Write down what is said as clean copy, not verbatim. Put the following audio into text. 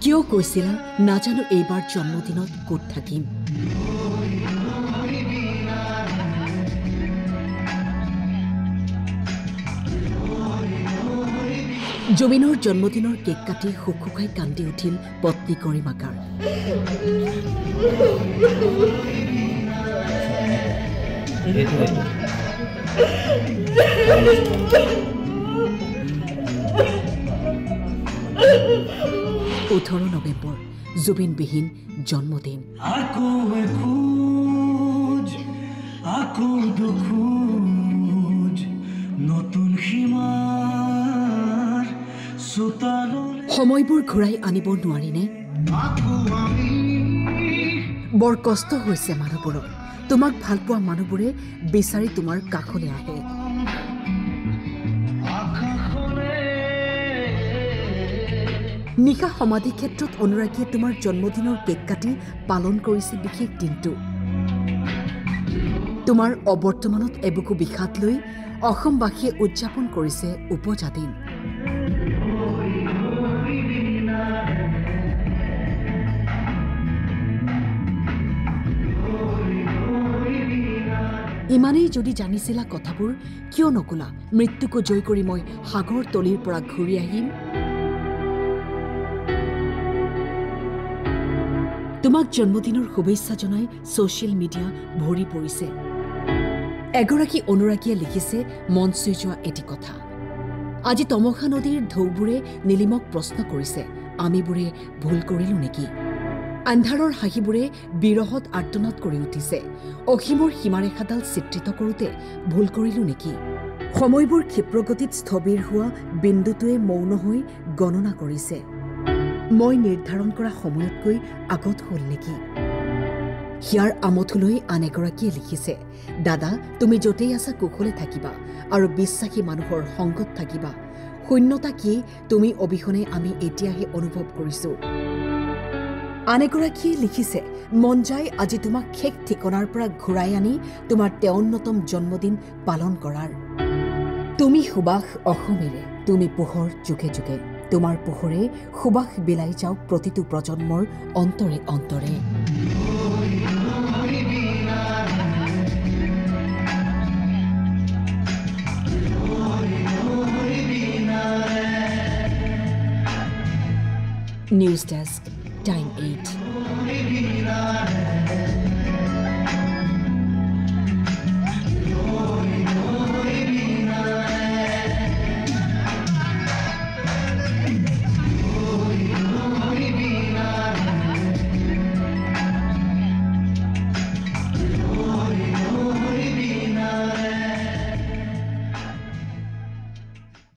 কিয় কৈছিলা নাজানো এইবাৰ জন্মদিনত ক'ত থাকিম। জুবিনৰ জন্মদিনৰ কেক কাটি শুকুখাই কান্দি উঠিল পত্নী কৰিমাকাৰ। নৱেম্বৰ জুবিনবিহীন জন্মদিন। সময়বোৰ ঘূৰাই আনিব নোৱাৰিনে? বৰ কষ্ট হৈছে মানুহবোৰৰ। তোমাক ভাল পোৱা মানুহবোৰে বিচাৰি তোমাৰ কাষলৈ আহে। নিশা সমাধি ক্ষেত্ৰত অনুৰাগীয়ে তোমাৰ জন্মদিনৰ কেক কাটি পালন কৰিছে বিশেষ দিনটো। তোমাৰ অবৰ্তমানত এবুকু বিষাদ লৈ অসমবাসীয়ে উদযাপন কৰিছে উপজা দিন। ইমানেই যদি জানিছিলা কথাবোৰ কিয় নকলা? মৃত্যুকো জয় কৰি মই সাগৰ তলিৰ পৰা ঘূৰি আহিম। তোমাক জন্মদিনৰ শুভেচ্ছা জনাই ছ'চিয়েল মিডিয়া ভৰি পৰিছে। এগৰাকী অনুৰাগীয়ে লিখিছে মন চুই যোৱা এটি কথা। আজি তমসা নদীৰ ঢৌবোৰে নীলিমক প্ৰশ্ন কৰিছে, আমিবোৰে ভুল কৰিলো নেকি? আন্ধাৰৰ হাঁহিবোৰে বিৰহত আৰ্তনাদ কৰি উঠিছে। অসীমৰ সীমাৰেখাডাল চিত্ৰিত কৰোঁতে ভুল কৰিলো নেকি? সময়বোৰ ক্ষিপ্ৰগতিত স্থবিৰ হোৱা বিন্দুটোৱে মৌন হৈ গণনা কৰিছে। মই নিৰ্ধাৰণ কৰা সময়তকৈ আগত হ'ল নেকি? হিয়াৰ আমঠুলৈ আন এগৰাকীয়ে লিখিছে, দাদা তুমি য'তেই আছা কুশলে থাকিবা আৰু বিশ্বাসী মানুহৰ সংগত থাকিবা। শূন্যতা কি তুমি অবিহনে আমি এতিয়াহে অনুভৱ কৰিছোঁ। আন এগৰাকীয়ে লিখিছে, মন যায় আজি তোমাক শেষ ঠিকনাৰ পৰা ঘূৰাই আনি তোমাৰ 53তম জন্মদিন পালন কৰাৰ। তুমি সুবাস অসমেৰে, তুমি পোহৰ যুগে যুগে। তোমাৰ পোহৰে সুবাস বিলাই যাওক প্ৰতিটো প্ৰজন্মৰ অন্তৰে অন্তৰে। News desk, time 8।